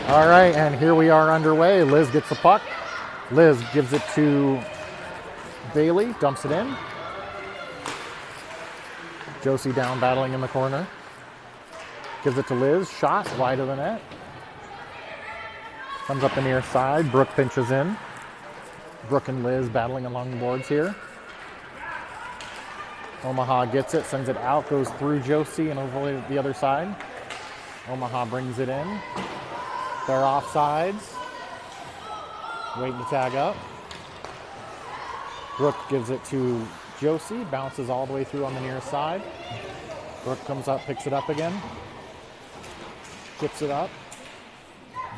All right, and here we are underway. Liz gets the puck. Liz gives it to Bailey, dumps it in. Josie down battling in the corner. Gives it to Liz, shot wide of the net. Comes up the near side, Brooke pinches in. Brooke and Liz battling along the boards here. Omaha gets it, sends it out, goes through Josie and over the other side. Omaha brings it in. They're offsides. Waiting to tag up. Brooke gives it to Josie, bounces all the way through on the near side. Brooke comes up, picks it up again. Chips it up.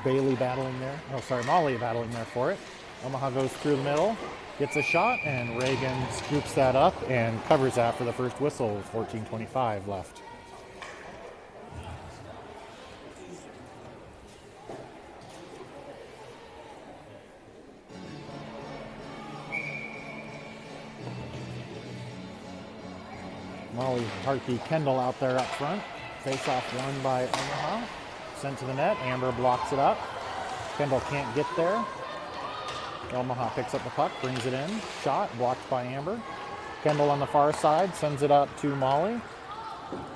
Bailey battling there. Oh, sorry, Molly battling there for it. Omaha goes through the middle, gets a shot, and Reagan scoops that up and covers that for the first whistle. 14:25 left. Molly, Harkey, Kendall out there up front. Face-off won by Omaha. Sent to the net. Amber blocks it up. Kendall can't get there. Omaha picks up the puck, brings it in. Shot, blocked by Amber. Kendall on the far side, sends it up to Molly.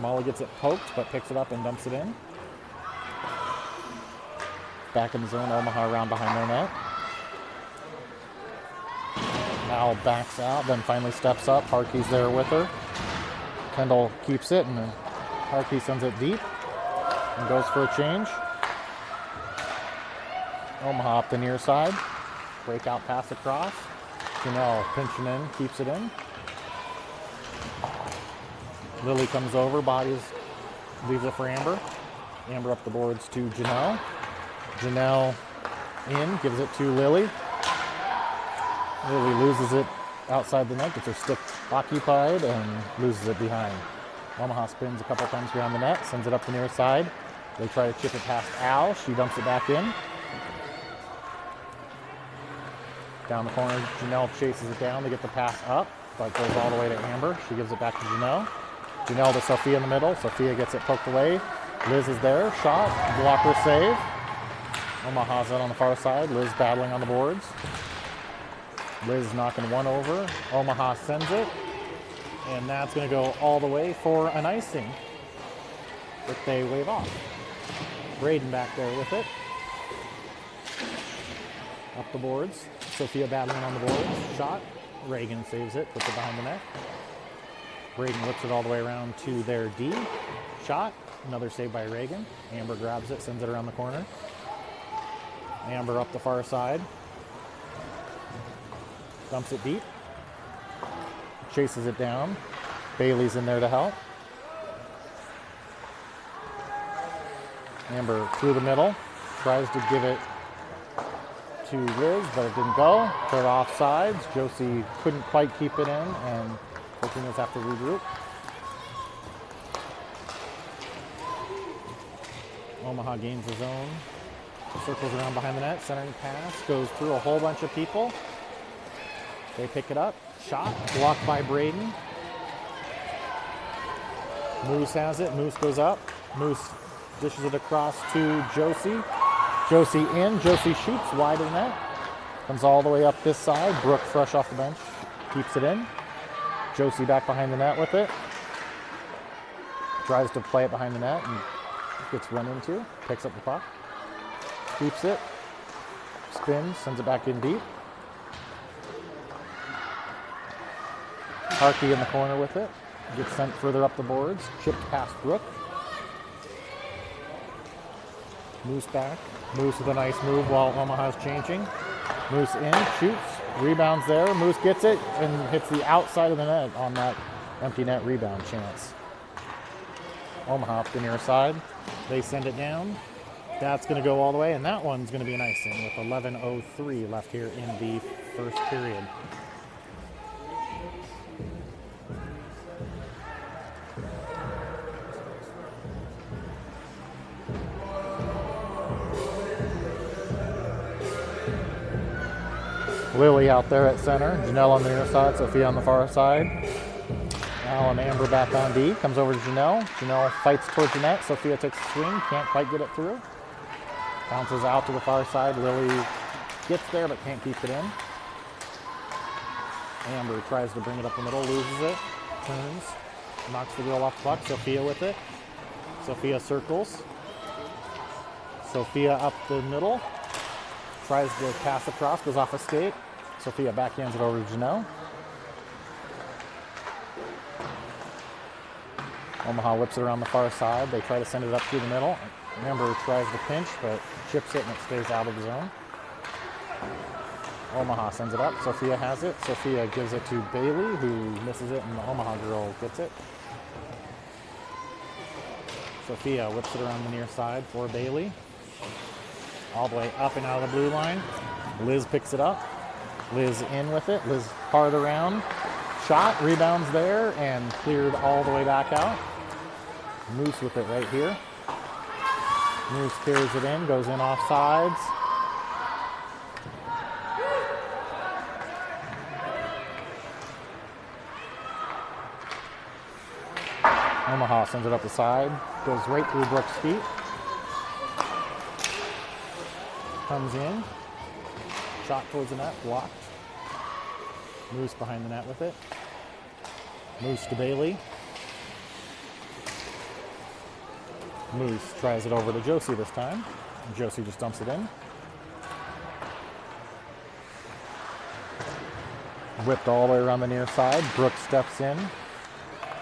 Molly gets it poked, but picks it up and dumps it in. Back in the zone, Omaha around behind their net. Now backs out, then finally steps up. Harkey's there with her. Kendall keeps it, and then Harkey sends it deep and goes for a change. Omaha up the near side. Breakout pass across. Janelle pinching in, keeps it in. Lily comes over, bodies, leaves it for Amber. Amber up the boards to Janelle. Janelle in, gives it to Lily. Lily loses it outside the net, gets her stick occupied and loses it behind. Omaha spins a couple times behind the net, sends it up the near side. They try to chip it past Al. She dumps it back in. Down the corner, Janelle chases it down to get the pass up, but goes all the way to Amber. She gives it back to Janelle. Janelle to Sophia in the middle. Sophia gets it poked away. Liz is there. Shot. Blocker save. Omaha's out on the far side. Liz battling on the boards. Liz knocking one over. Omaha sends it. And that's going to go all the way for an icing that they wave off. Braden back there with it. Up the boards. Sophia battling on the boards. Shot. Reagan saves it. Puts it behind the net. Braden whips it all the way around to their D. Shot. Another save by Reagan. Amber grabs it. Sends it around the corner. Amber up the far side. Dumps it deep. Chases it down. Bailey's in there to help. Amber through the middle. Tries to give it to Liz, but it didn't go. They're off sides. Josie couldn't quite keep it in, and 14ers have to regroup. Omaha gains the zone. Circles around behind the net. Centering pass. Goes through a whole bunch of people. They pick it up. Shot. Blocked by Braden. Moose has it. Moose goes up. Moose dishes it across to Josie. Josie in. Josie shoots wide of the net. Comes all the way up this side. Brooke fresh off the bench. Keeps it in. Josie back behind the net with it. Tries to play it behind the net and gets run into. Picks up the puck. Keeps it. Spins. Sends it back in deep. Harkey in the corner with it. Gets sent further up the boards. Chipped past Brooke. Moose back. Moose with a nice move while Omaha's changing. Moose in, shoots, rebounds there. Moose gets it and hits the outside of the net on that empty net rebound chance. Omaha up the near side. They send it down. That's going to go all the way, and that one's going to be an icing with 11:03 left here in the first period. Lily out there at center. Janelle on the near side. Sophia on the far side. Al and Amber back on D. Comes over to Janelle. Janelle fights towards the net. Sophia takes a swing. Can't quite get it through. Bounces out to the far side. Lily gets there but can't keep it in. Amber tries to bring it up the middle, loses it, turns, knocks the girl off the puck. Sophia with it. Sophia circles. Sophia up the middle. Tries to pass across, goes off a skate. Sophia backhands it over to Janelle. Omaha whips it around the far side. They try to send it up through the middle. Amber tries to pinch, but chips it and it stays out of the zone. Omaha sends it up. Sophia has it. Sophia gives it to Bailey, who misses it, and the Omaha girl gets it. Sophia whips it around the near side for Bailey. All the way up and out of the blue line. Liz picks it up. Liz in with it. Liz hard around. Shot, rebounds there, and cleared all the way back out. Moose with it right here. Moose carries it in, goes in off sides. Omaha sends it up the side, goes right through Brooks' feet. Comes in, shot towards the net, blocked. Moose behind the net with it. Moose to Bailey. Moose tries it over to Josie this time. Josie just dumps it in. Whipped all the way around the near side. Brooke steps in,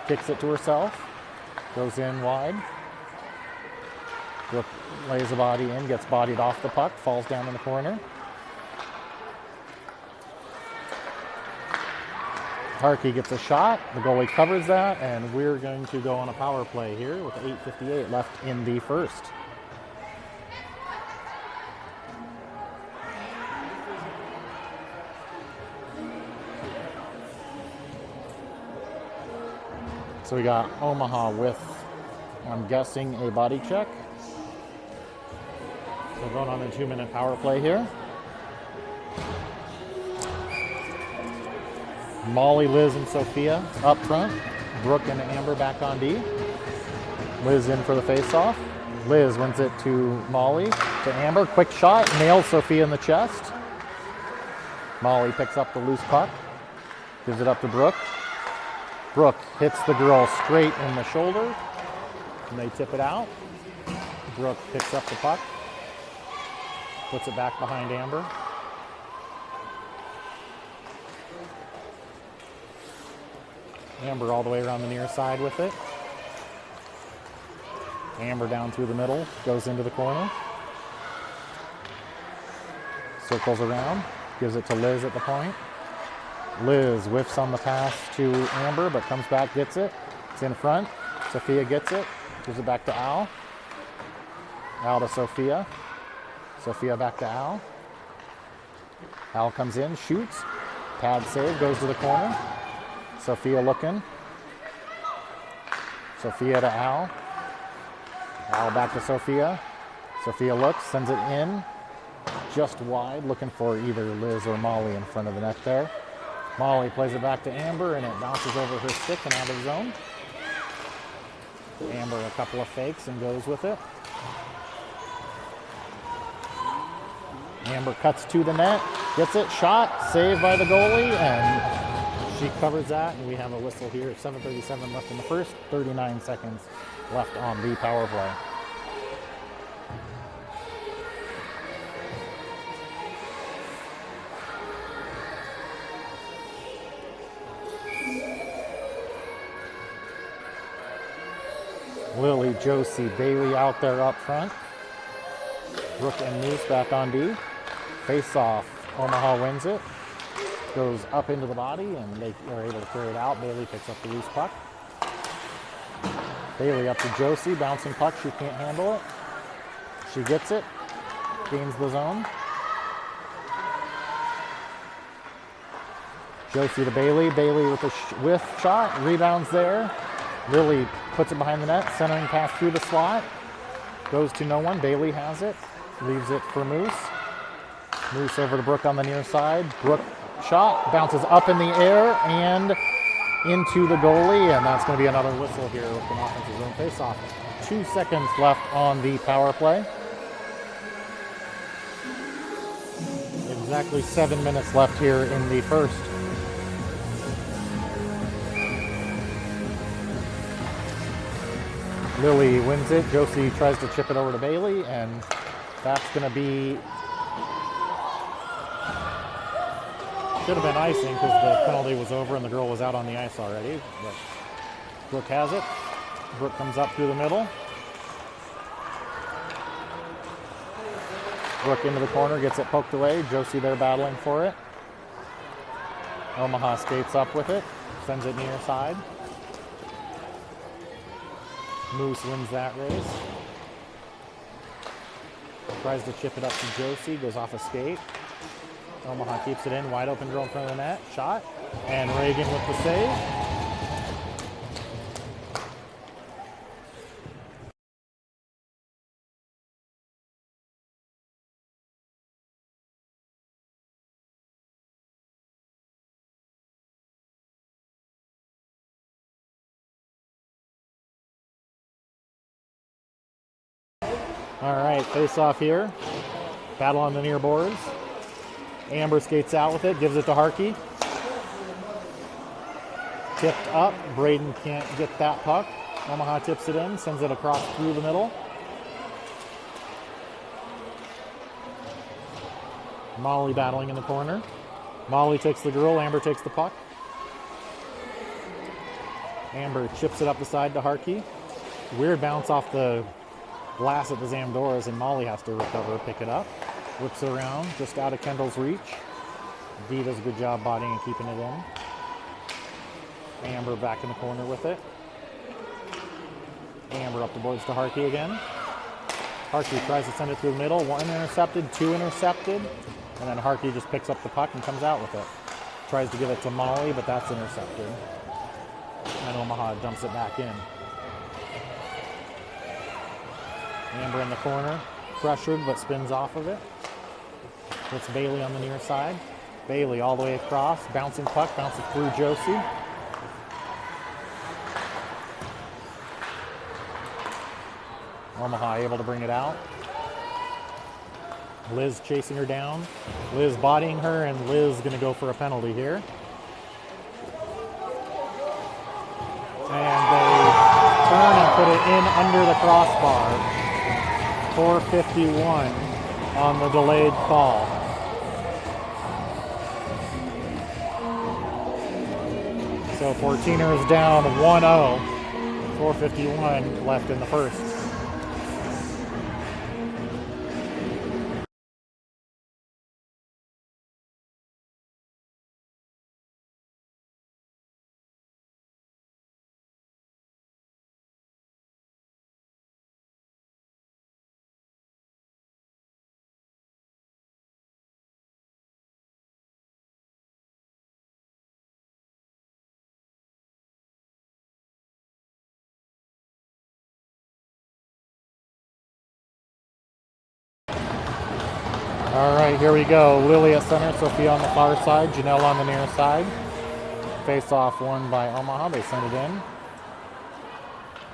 kicks it to herself, goes in wide. Brooke lays a body in, gets bodied off the puck, falls down in the corner. Harkey gets a shot, the goalie covers that, and we're going to go on a power play here with 8:58 left in the first. So we got Omaha with, I'm guessing, a body check. So going on a 2-minute power play here. Molly, Liz, and Sophia up front. Brooke and Amber back on D. Liz in for the face-off. Liz wins it to Molly, to Amber. Quick shot, nails Sophia in the chest. Molly picks up the loose puck, gives it up to Brooke. Brooke hits the girl straight in the shoulder, and they tip it out. Brooke picks up the puck, puts it back behind Amber. Amber all the way around the near side with it. Amber down through the middle, goes into the corner. Circles around, gives it to Liz at the point. Liz whiffs on the pass to Amber, but comes back, gets it. It's in front. Sophia gets it, gives it back to Al. Al to Sophia. Sophia back to Al. Al comes in, shoots. Pad save, goes to the corner. Sophia looking. Sophia to Al. Al back to Sophia. Sophia looks, sends it in. Just wide, looking for either Liz or Molly in front of the net there. Molly plays it back to Amber, and it bounces over her stick and out of the zone. Amber a couple of fakes and goes with it. Amber cuts to the net, gets it, shot, saved by the goalie, and she covers that, and we have a whistle here. 7:37 left in the first, 39 seconds left on the power play. Lily, Josie, Bailey out there up front. Brooke and Moose back on D. Face off, Omaha wins it. Goes up into the body, and they are able to carry it out. Bailey picks up the loose puck. Bailey up to Josie, bouncing puck, she can't handle it. She gets it, gains the zone. Josie to Bailey, Bailey with a whiff shot, rebounds there. Lily puts it behind the net, centering pass through the slot. Goes to no one, Bailey has it, leaves it for Moose. Moose over to Brooke on the near side. Brooke shot, bounces up in the air and into the goalie, and that's going to be another whistle here with an offensive zone face-off. 2 seconds left on the power play. Exactly 7 minutes left here in the first. Lily wins it. Josie tries to chip it over to Bailey, and that's going to be... Should have been icing because the penalty was over and the girl was out on the ice already. But Brooke has it. Brooke comes up through the middle. Brooke into the corner, gets it poked away. Josie there battling for it. Omaha skates up with it, sends it near side. Moose wins that race. Tries to chip it up to Josie, goes off a skate. Omaha keeps it in, wide open girl in front of the net, shot. And Reagan with the save. All right, face off here. Battle on the near boards. Amber skates out with it, gives it to Harkey. Tipped up. Braden can't get that puck. Omaha tips it in, sends it across through the middle. Molly battling in the corner. Molly takes the girl, Amber takes the puck. Amber chips it up the side to Harkey. Weird bounce off the glass at the Zamdoras, and Molly has to recover, pick it up. Whips it around, just out of Kendall's reach. Dee does a good job bodying and keeping it in. Amber back in the corner with it. Amber up the boards to Harkey again. Harkey tries to send it through the middle. 1 intercepted, 2 intercepted. And then Harkey just picks up the puck and comes out with it. Tries to give it to Molly, but that's intercepted. And Omaha dumps it back in. Amber in the corner, pressured but spins off of it. Puts Bailey on the near side. Bailey all the way across, bouncing puck, bounces through Josie. Omaha able to bring it out. Liz chasing her down. Liz bodying her, and Liz going to go for a penalty here. And they turn and put it in under the crossbar. 4:51 on the delayed call. So 14ers down 1-0. 4:51 left in the first. All right, here we go. Lily at center, Sophia on the far side, Janelle on the near side. Face off won by Omaha. They send it in.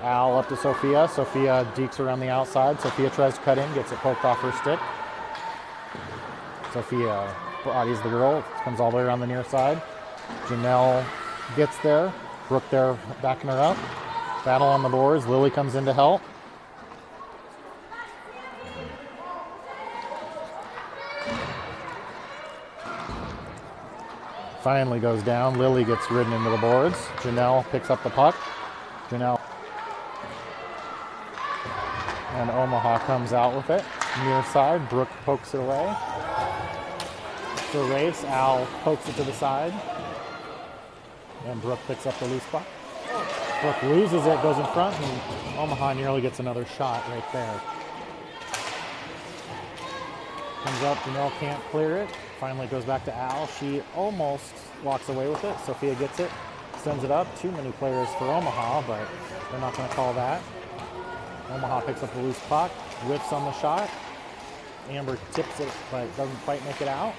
Al up to Sophia. Sophia dekes around the outside. Sophia tries to cut in, gets it poked off her stick. Sophia bodies the girl, comes all the way around the near side. Janelle gets there. Brooke there backing her up. Battle on the boards. Lily comes in to help. Finally goes down. Lily gets ridden into the boards. Janelle picks up the puck. Janelle and Omaha comes out with it. Near side, Brooke pokes it away. It's a race. Al pokes it to the side. And Brooke picks up the loose puck. Brooke loses it, goes in front, and Omaha nearly gets another shot right there. Comes up, Janelle can't clear it. Finally goes back to Al. She almost walks away with it. Sophia gets it, sends it up. Too many players for Omaha, but they're not going to call that. Omaha picks up the loose puck, whiffs on the shot. Amber tips it, but doesn't quite make it out.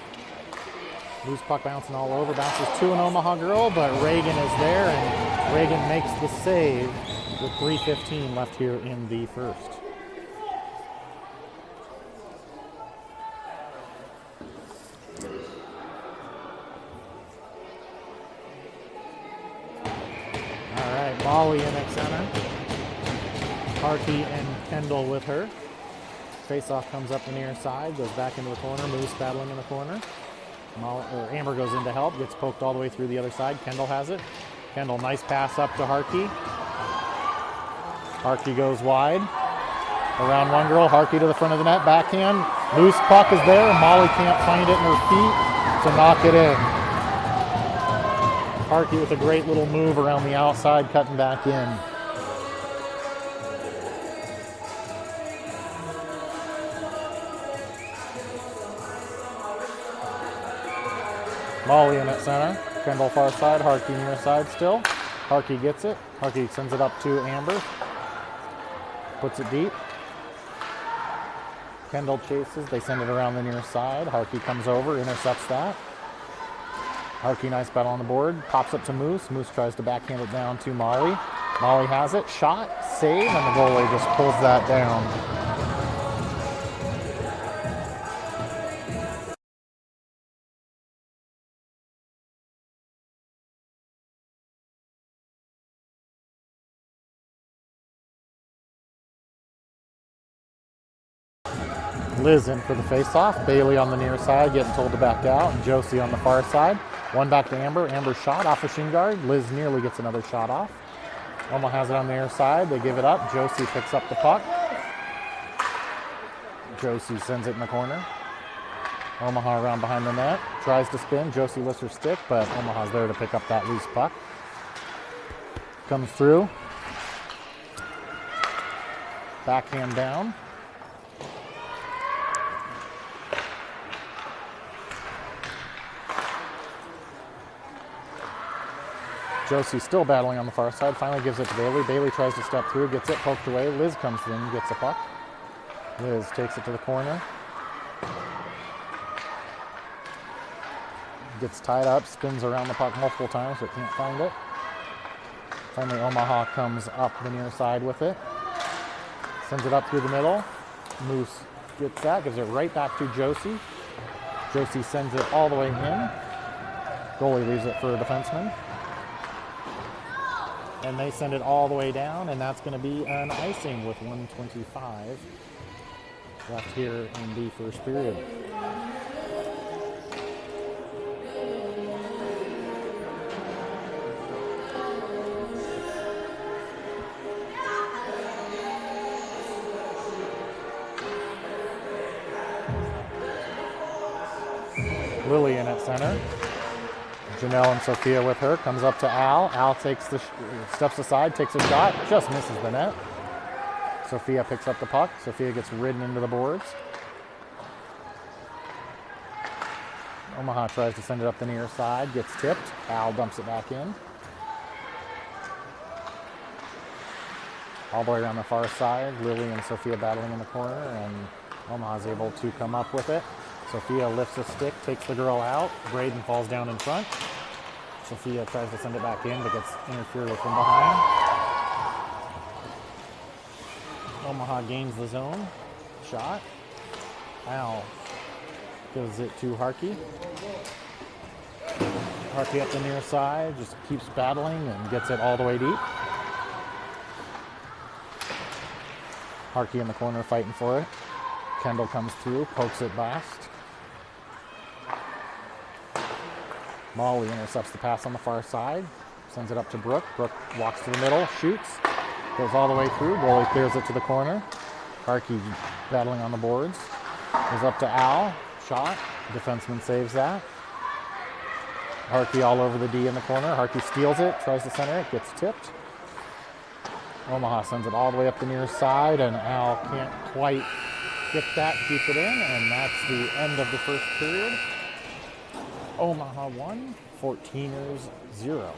Loose puck bouncing all over, bounces to an Omaha girl, but Reagan is there, and Reagan makes the save with 3:15 left here in the first. Molly in at center. Harky and Kendall with her. Face-off comes up the near side, goes back into the corner. Moose battling in the corner. Amber goes in to help, gets poked all the way through the other side. Kendall has it. Kendall, nice pass up to Harky. Harky goes wide. Around one girl, Harky to the front of the net, backhand. Loose puck is there. Molly can't find it in her feet to knock it in. Harky with a great little move around the outside, cutting back in. Molly in at center. Kendall far side, Harky near side still. Harky gets it. Harky sends it up to Amber. Puts it deep. Kendall chases. They send it around the near side. Harky comes over, intercepts that. Harky, nice battle on the board. Pops up to Moose. Moose tries to backhand it down to Molly. Molly has it. Shot, save, and the goalie just pulls that down. Liz in for the face-off. Bailey on the near side, getting told to back out. And Josie on the far side. One back to Amber. Amber shot off a shin guard. Liz nearly gets another shot off. Omaha has it on the near side. They give it up. Josie picks up the puck. Josie sends it in the corner. Omaha around behind the net. Tries to spin. Josie lifts her stick, but Omaha's there to pick up that loose puck. Comes through. Backhand down. Josie still battling on the far side, finally gives it to Bailey. Bailey tries to step through, gets it poked away. Liz comes in, gets the puck. Liz takes it to the corner. Gets tied up, spins around the puck multiple times, but can't find it. Finally, Omaha comes up the near side with it. Sends it up through the middle. Moose gets that, gives it right back to Josie. Josie sends it all the way in. Goalie leaves it for a defenseman. And they send it all the way down, and that's going to be an icing with 1:25 left here in the first period. Lily in at center. Janelle and Sophia with her, comes up to Al. Al takes steps aside, takes a shot, just misses the net. Sophia picks up the puck. Sophia gets ridden into the boards. Omaha tries to send it up the near side, gets tipped. Al dumps it back in. All the way around the far side, Lily and Sophia battling in the corner, and Omaha's able to come up with it. Sophia lifts a stick, takes the girl out. Braden falls down in front. Sophia tries to send it back in, but gets interfered with from behind. Omaha gains the zone. Shot. Al gives it to Harky. Harky up the near side, just keeps battling and gets it all the way deep. Harky in the corner fighting for it. Kendall comes through, pokes it last. Molly intercepts the pass on the far side, sends it up to Brooke. Brooke walks to the middle, shoots, goes all the way through. Goalie clears it to the corner. Harky battling on the boards. Goes up to Al, shot. Defenseman saves that. Harky all over the D in the corner. Harky steals it, tries to center it, gets tipped. Omaha sends it all the way up the near side, and Al can't quite get that, keep it in, and that's the end of the first period. Omaha 1, 14ers 0.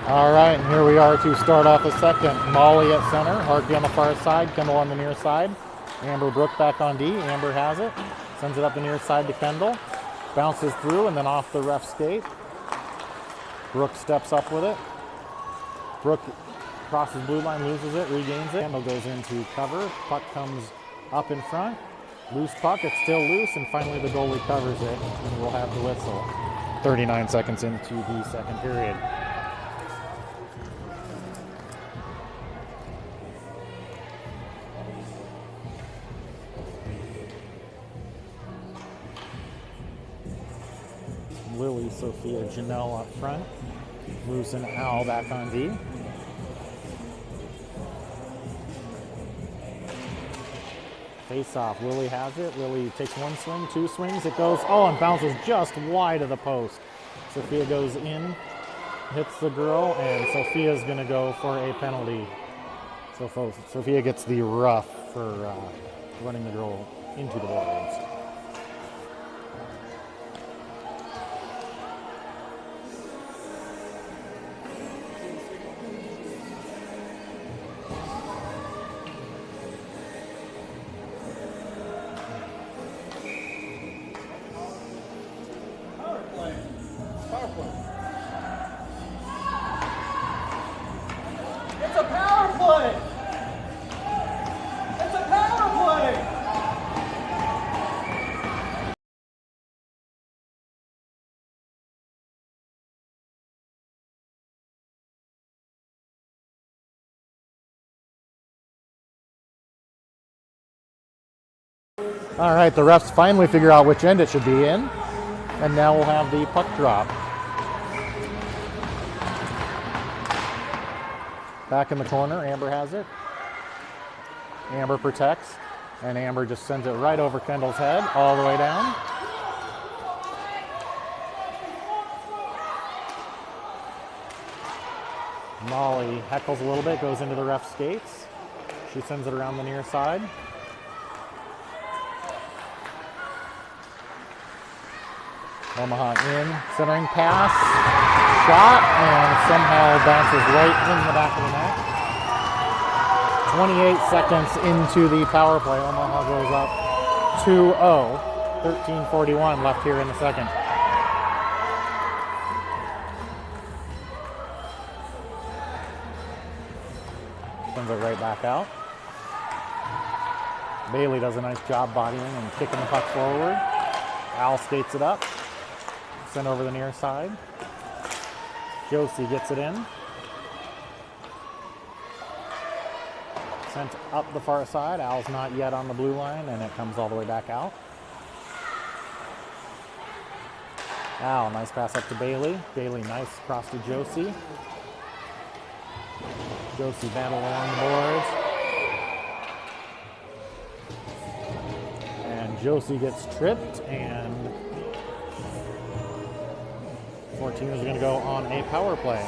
All right, and here we are to start off the second. Molly at center, Harkey on the far side, Kendall on the near side. Amber Brooke back on D. Amber has it, sends it up the near side to Kendall. Bounces through and then off the ref skate. Brooke steps up with it. Brooke crosses blue line, loses it, regains it. Kendall goes into cover. Puck comes up in front. Loose puck, it's still loose, and finally the goalie covers it, and we'll have the whistle. 39 seconds into the second period. Lily, Sophia, Janelle up front. Moves and Al back on D. Face off. Lily has it. Lily takes one swing, two swings. It goes, and bounces just wide of the post. Sophia goes in, hits the girl, and Sophia's going to go for a penalty. So Sophia gets the rough for running the girl into the boards. It's a power play! It's a power play! All right, the refs finally figure out which end it should be in, and now we'll have the puck drop. Back in the corner, Amber has it. Amber protects, and Amber just sends it right over Kendall's head, all the way down. Molly heckles a little bit, goes into the ref skates. She sends it around the near side. Omaha in, centering pass, shot, and somehow bounces right in the back of the net. 28 seconds into the power play. Omaha goes up 2-0. 13:41 left here in the second. Sends it right back out. Bailey does a nice job bodying and kicking the puck forward. Al skates it up. Sent over the near side. Josie gets it in. Sent up the far side. Al's not yet on the blue line, and it comes all the way back out. Al, nice pass up to Bailey. Bailey, nice cross to Josie. Josie battle along the boards. And Josie gets tripped, and 14ers are going to go on a power play.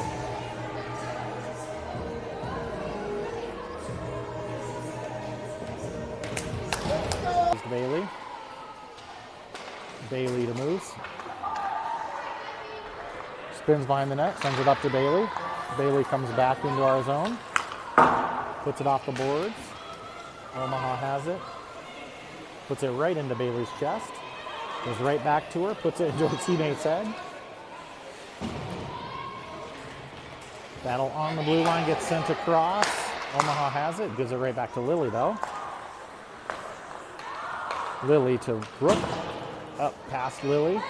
Bailey. Bailey to Moose. Spins behind the net, sends it up to Bailey. Bailey comes back into our zone. Puts it off the boards. Omaha has it. Puts it right into Bailey's chest. Goes right back to her, puts it into her teammate's head. Battle on the blue line, gets sent across. Omaha has it, gives it right back to Lily though. Lily to Brooke, up past Lily.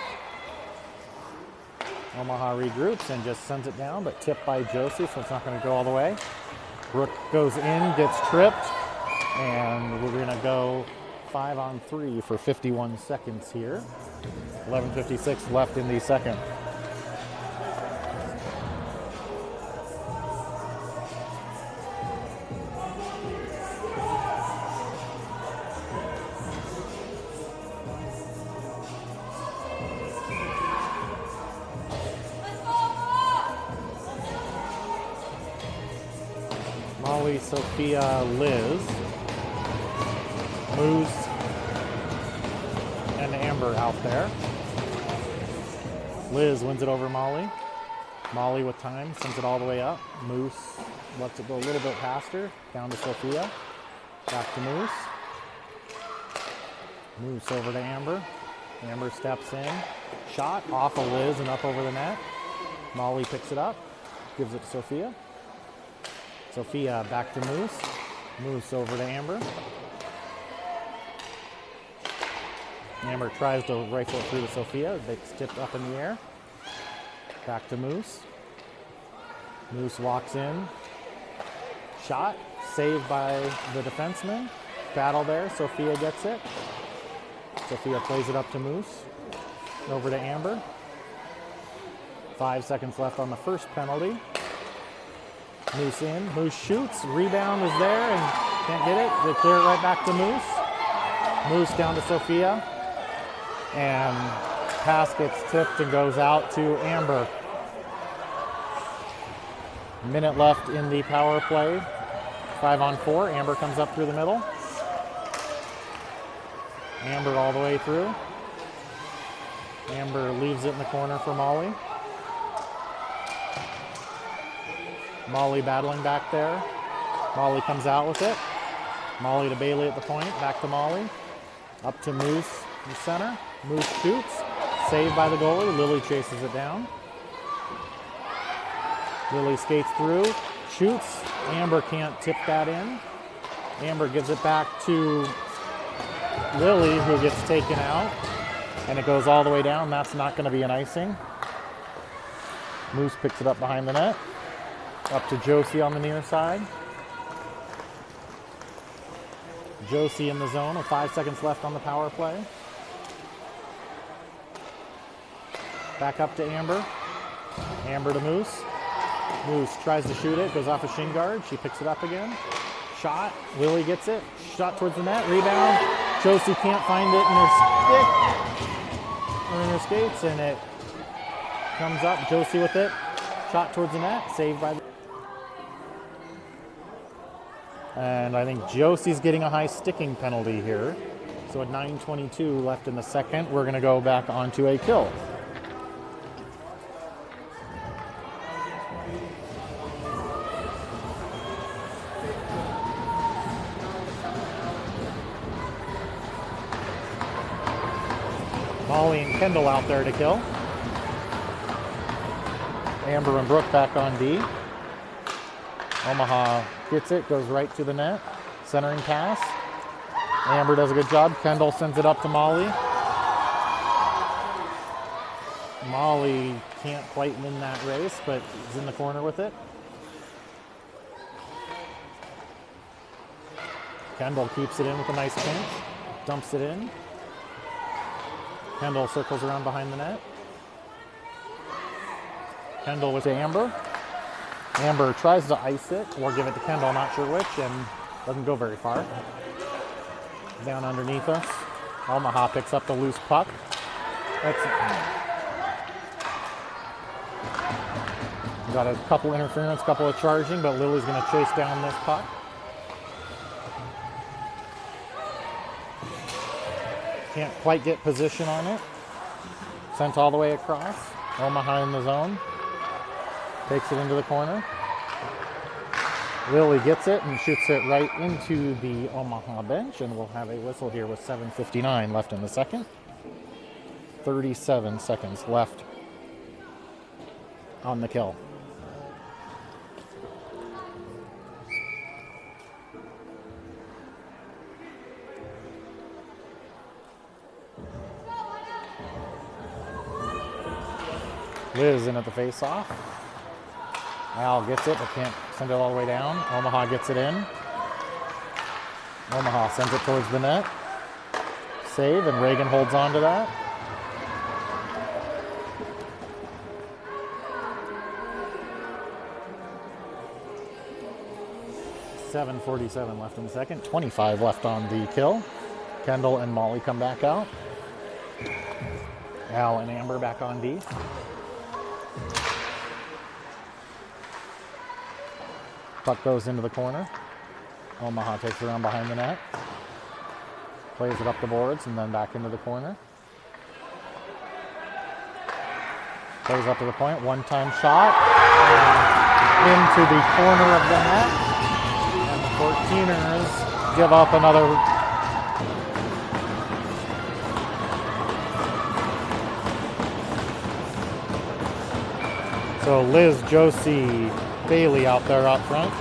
Omaha regroups and just sends it down, but tipped by Josie, so it's not going to go all the way. Brooke goes in, gets tripped, and we're going to go 5-on-3 for 51 seconds here. 11:56 left in the second. Molly, Sophia, Liz, Moose, and Amber out there. Liz wins it over Molly. Molly with time, sends it all the way up. Moose lets it go a little bit past her. Down to Sophia. Back to Moose. Moose over to Amber. Amber steps in. Shot off of Liz and up over the net. Molly picks it up. Gives it to Sophia. Sophia back to Moose. Moose over to Amber. Amber tries to rifle it through to Sophia. It's tipped up in the air. Back to Moose. Moose walks in. Shot. Saved by the defenseman. Battle there. Sophia gets it. Sophia plays it up to Moose. Over to Amber. 5 seconds left on the first penalty. Moose in. Moose shoots. Rebound is there and can't get it. They clear it right back to Moose. Moose down to Sophia. And pass gets tipped and goes out to Amber. Minute left in the power play. 5-on-4. Amber comes up through the middle. Amber all the way through. Amber leaves it in the corner for Molly. Molly battling back there. Molly comes out with it. Molly to Bailey at the point. Back to Molly. Up to Moose in the center. Moose shoots. Saved by the goalie. Lily chases it down. Lily skates through. Shoots. Amber can't tip that in. Amber gives it back to Lily, who gets taken out. And it goes all the way down. That's not going to be an icing. Moose picks it up behind the net. Up to Josie on the near side. Josie in the zone with 5 seconds left on the power play. Back up to Amber. Amber to Moose. Moose tries to shoot it, goes off a shin guard. She picks it up again. Shot. Lily gets it. Shot towards the net. Rebound. Josie can't find it in her stick. Or in her skates, and it comes up. Josie with it. Shot towards the net. Saved by the... And I think Josie's getting a high sticking penalty here. So at 9:22 left in the second, we're going to go back onto a kill. Molly and Kendall out there to kill. Amber and Brooke back on D. Omaha gets it, goes right to the net. Centering pass. Amber does a good job. Kendall sends it up to Molly. Molly can't quite win that race, but is in the corner with it. Kendall keeps it in with a nice pinch. Dumps it in. Kendall circles around behind the net. Kendall with Amber. Amber tries to ice it or give it to Kendall, not sure which, and doesn't go very far. Down underneath us. Omaha picks up the loose puck. Got a couple interference, couple of charging, but Lily's going to chase down this puck. Can't quite get position on it. Sent all the way across. Omaha in the zone. Takes it into the corner. Lily gets it and shoots it right into the Omaha bench, and we'll have a whistle here with 7:59 left in the second. 37 seconds left on the kill. Liz in at the face-off. Al gets it, but can't send it all the way down. Omaha gets it in. Omaha sends it towards the net. Save, and Reagan holds on to that. .47 left in the second. 25 left on the kill. Kendall and Molly come back out. Al and Amber back on D. Puck goes into the corner. Omaha takes it around behind the net. Plays it up the boards and then back into the corner. Plays up to the point, one-time shot, and into the corner of the net. And the 14ers give up another. So Liz, Josie, Bailey out there up front.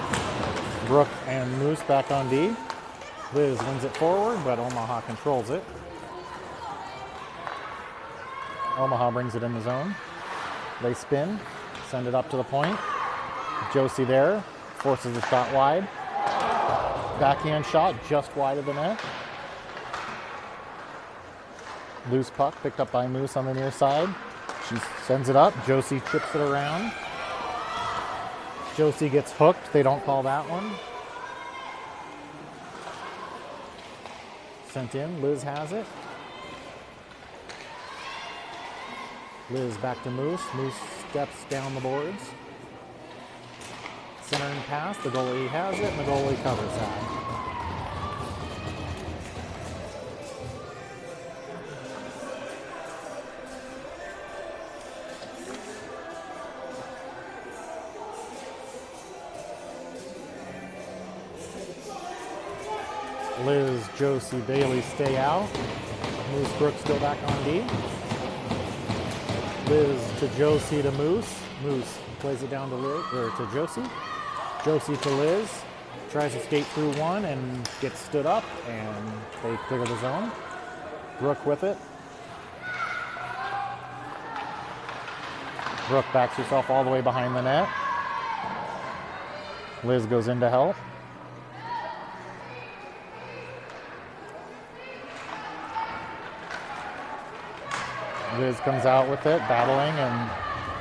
Brooke and Moose back on D. Liz wins it forward, but Omaha controls it. Omaha brings it in the zone. They spin, send it up to the point. Josie there, forces the shot wide. Backhand shot just wide of the net. Loose puck picked up by Moose on the near side. She sends it up. Josie chips it around. Josie gets hooked. They don't call that one. Sent in. Liz has it. Liz back to Moose. Moose steps down the boards. Centering pass. The goalie has it, and the goalie covers that. Liz, Josie, Bailey stay out. Moose, Brooke still back on D. Liz to Josie to Moose. Moose plays it down to Liz, or to Josie. Josie to Liz. Tries to skate through one and gets stood up, and they clear the zone. Brooke with it. Brooke backs herself all the way behind the net. Liz goes in to help. Liz comes out with it, battling, and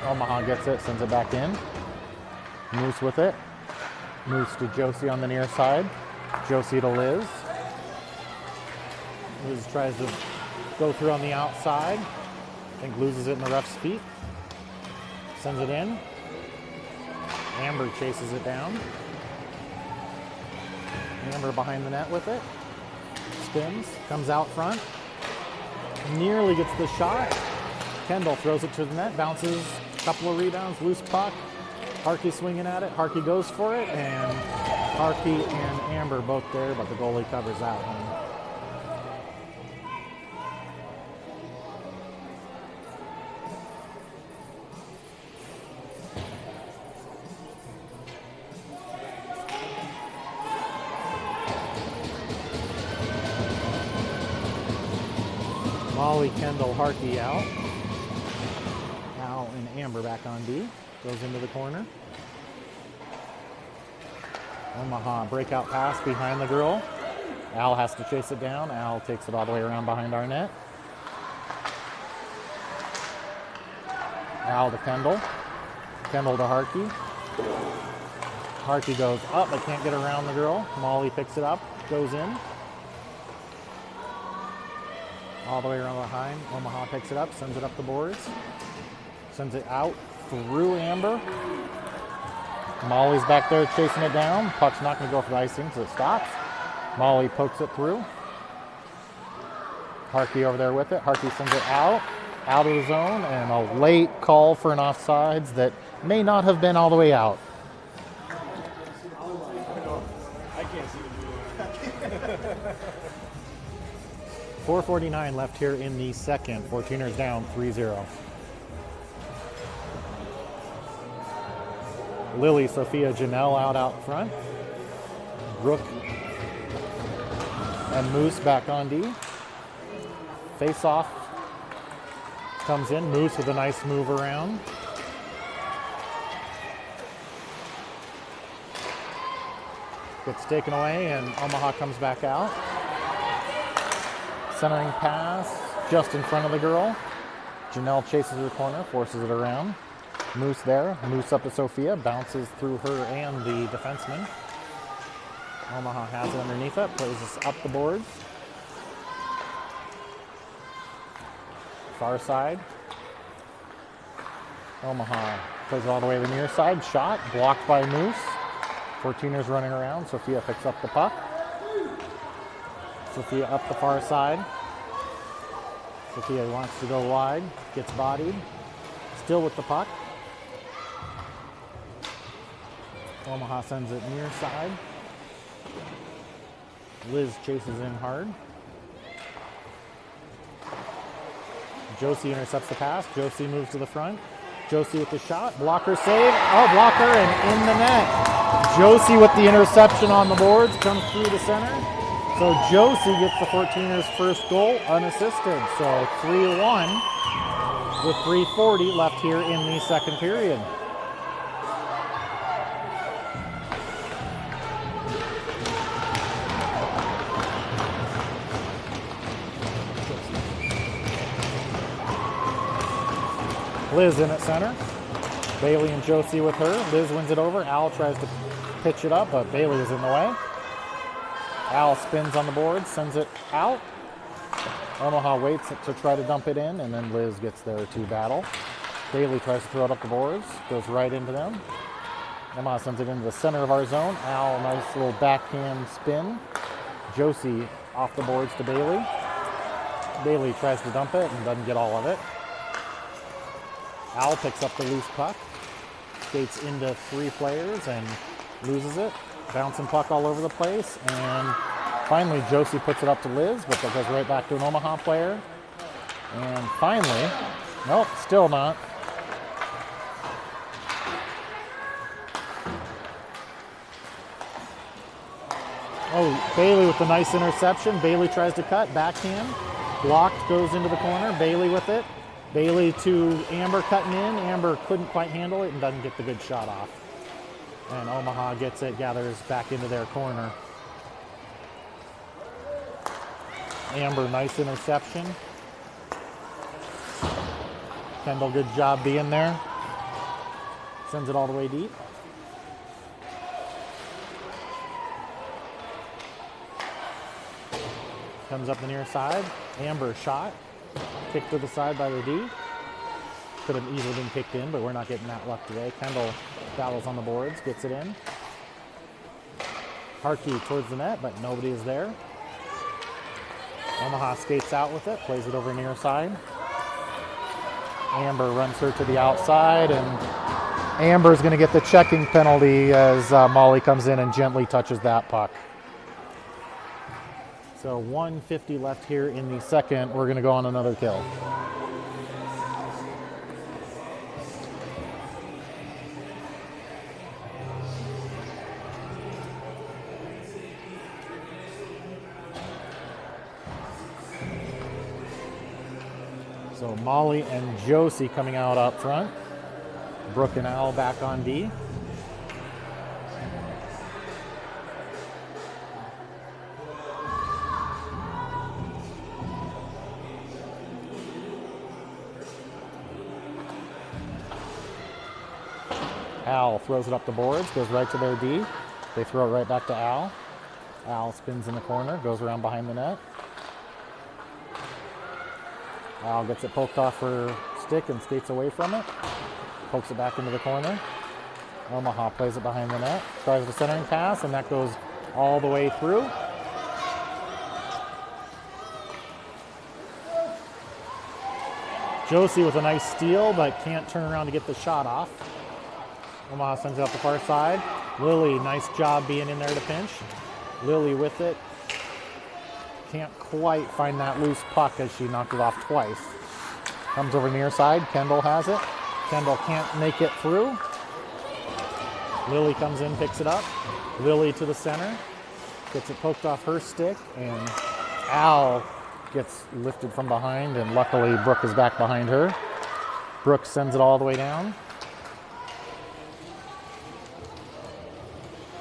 Omaha gets it, sends it back in. Moose with it. Moose to Josie on the near side. Josie to Liz. Liz tries to go through on the outside. I think loses it in the ref's feet. Sends it in. Amber chases it down. Amber behind the net with it. Spins, comes out front. Nearly gets the shot. Kendall throws it to the net, bounces, couple of rebounds, loose puck. Harkey swinging at it. Harkey goes for it, and Harkey and Amber both there, but the goalie covers that one. Molly, Kendall, Harkey out. Al and Amber back on D. Goes into the corner. Omaha breakout pass behind the girl. Al has to chase it down. Al takes it all the way around behind our net. Al to Kendall. Kendall to Harkey. Harkey goes up but can't get around the girl. Molly picks it up, goes in. All the way around behind. Omaha picks it up, sends it up the boards. Sends it out through Amber. Molly's back there chasing it down. Puck's not going to go for the icing, so it stops. Molly pokes it through. Harkey over there with it. Harkey sends it out of the zone, and a late call for an offsides that may not have been all the way out. I can't see the 4:49 left here in the second. 14ers down 3-0. Lily, Sophia, Janelle out front. Brooke and Moose back on D. Face off comes in. Moose with a nice move around. Gets taken away, and Omaha comes back out. Centering pass just in front of the girl. Janelle chases her corner, forces it around. Moose there. Moose up to Sophia. Bounces through her and the defenseman. Omaha has it underneath it. Plays this up the boards. Far side. Omaha plays it all the way to the near side. Shot. Blocked by Moose. 14ers running around. Sophia picks up the puck. Sophia up the far side. Sophia wants to go wide. Gets bodied. still with the puck. Omaha sends it near side. Liz chases in hard. Josie intercepts the pass. Josie moves to the front. Josie with the shot. Blocker save. Oh, blocker and in the net. Josie with the interception on the boards. Comes through the center. So Josie gets the 14ers' first goal unassisted. So 3-1 with 3:40 left here in the second period. Liz in at center. Bailey and Josie with her. Liz wins it over. Al tries to pitch it up, but Bailey is in the way. Al spins on the board, sends it out. Omaha waits to try to dump it in, and then Liz gets there to battle. Bailey tries to throw it up the boards, goes right into them. Omaha sends it into the center of our zone. Al, nice little backhand spin. Josie off the boards to Bailey. Bailey tries to dump it and doesn't get all of it. Al picks up the loose puck, skates into three players and loses it. Bouncing puck all over the place, and finally Josie puts it up to Liz, but that goes right back to an Omaha player. And finally, nope, still not. Oh, Bailey with the nice interception. Bailey tries to cut, backhand, blocked, goes into the corner. Bailey with it. Bailey to Amber cutting in. Amber couldn't quite handle it and doesn't get the good shot off. And Omaha gets it, gathers back into their corner. Amber, nice interception. Kendall, good job being there. Sends it all the way deep. Comes up the near side. Amber shot. Kicked to the side by the D. Could have easily been kicked in, but we're not getting that luck today. Kendall battles on the boards, gets it in. Harkey towards the net, but nobody is there. Omaha skates out with it, plays it over near side. Amber runs her to the outside, and Amber's going to get the checking penalty as Molly comes in and gently touches that puck. So 1:50 left here in the second. We're going to go on another kill. So Molly and Josie coming out up front. Brooke and Al back on D. Al throws it up the boards, goes right to their D. They throw it right back to Al. Al spins in the corner, goes around behind the net. Al gets it poked off her stick and skates away from it. Pokes it back into the corner. Omaha plays it behind the net. Tries the centering pass, and that goes all the way through. Josie with a nice steal, but can't turn around to get the shot off. Omaha sends it up the far side. Lily, nice job being in there to pinch. Lily with it. Can't quite find that loose puck as she knocked it off twice. Comes over near side. Kendall has it. Kendall can't make it through. Lily comes in, picks it up. Lily to the center. Gets it poked off her stick, and Al gets lifted from behind, and luckily Brooke is back behind her. Brooke sends it all the way down.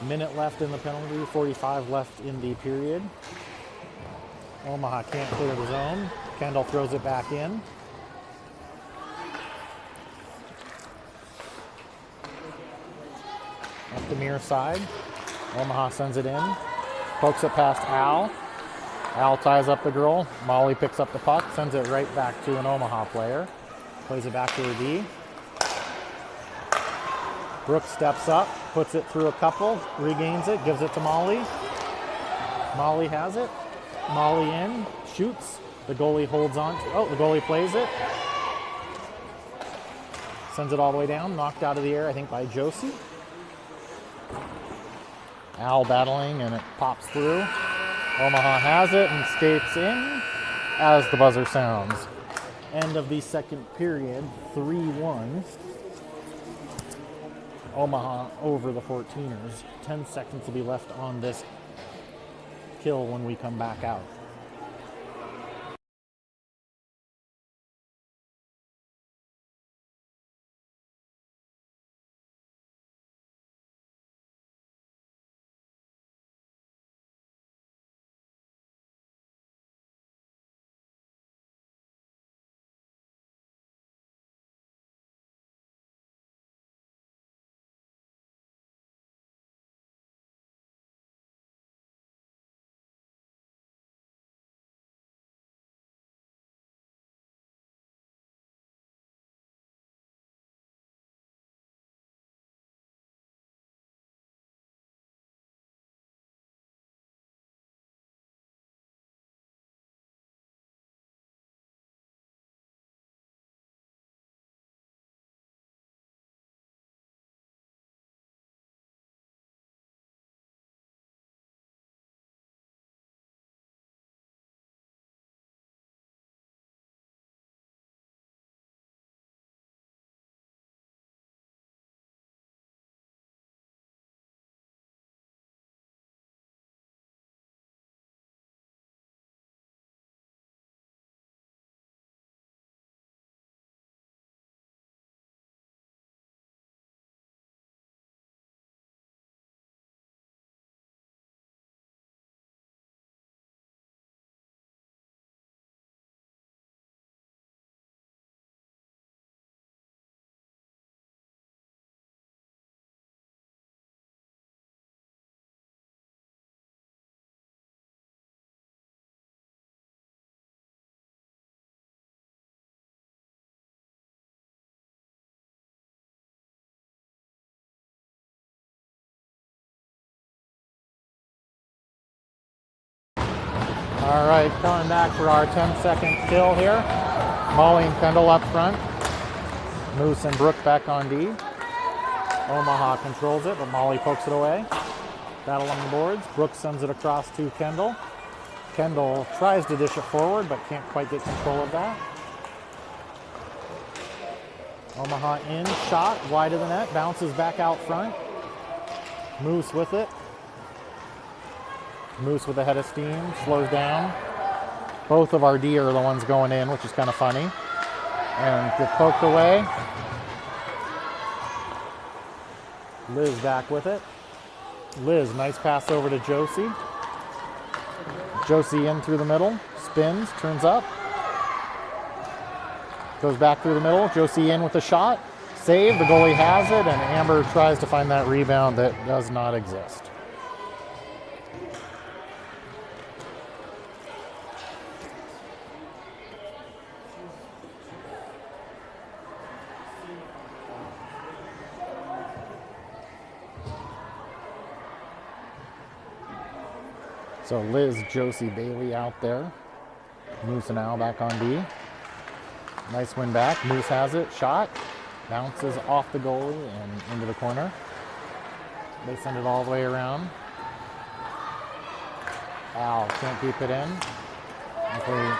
Minute left in the penalty, 45 left in the period. Omaha can't clear the zone. Kendall throws it back in. Up the near side. Omaha sends it in. Pokes it past Al. Al ties up the girl. Molly picks up the puck, sends it right back to an Omaha player. Plays it back to her D. Brooke steps up, puts it through a couple, regains it, gives it to Molly. Molly has it. Molly in, shoots. The goalie holds on to, the goalie plays it. sends it all the way down, knocked out of the air, I think, by Josie. Al battling, and it pops through. Omaha has it and skates in as the buzzer sounds. End of the second period, 3-1. Omaha over the 14ers. 10 seconds to be left on this kill when we come back out. All right, coming back for our 10-second kill here. Molly and Kendall up front. Moose and Brooke back on D. Omaha controls it, but Molly pokes it away. Battle on the boards. Brooke sends it across to Kendall. Kendall tries to dish it forward, but can't quite get control of that. Omaha in, shot, wide of the net, bounces back out front. Moose with it. Moose with a head of steam, slows down. Both of our D are the ones going in, which is kind of funny. And get poked away. Liz back with it. Liz, nice pass over to Josie. Josie in through the middle, spins, turns up. Goes back through the middle, Josie in with a shot. Save, the goalie has it, and Amber tries to find that rebound that does not exist. So Liz, Josie, Bailey out there. Moose and Al back on D. Nice win back. Moose has it. Shot. Bounces off the goalie and into the corner. They send it all the way around. Al can't keep it in. Luckily,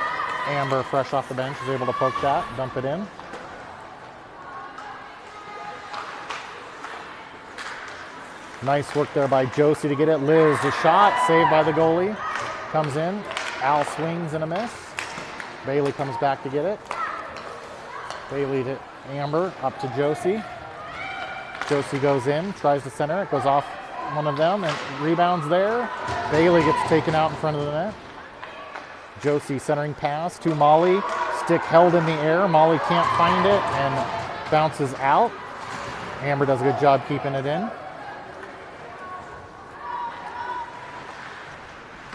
Amber, fresh off the bench, is able to poke that, dump it in. Nice work there by Josie to get it. Liz, the shot, saved by the goalie. Comes in. Al swings and a miss. Bailey comes back to get it. Bailey to Amber, up to Josie. Josie goes in, tries to center. It goes off one of them and rebounds there. Bailey gets taken out in front of the net. Josie centering pass to Molly. Stick held in the air. Molly can't find it and bounces out. Amber does a good job keeping it in.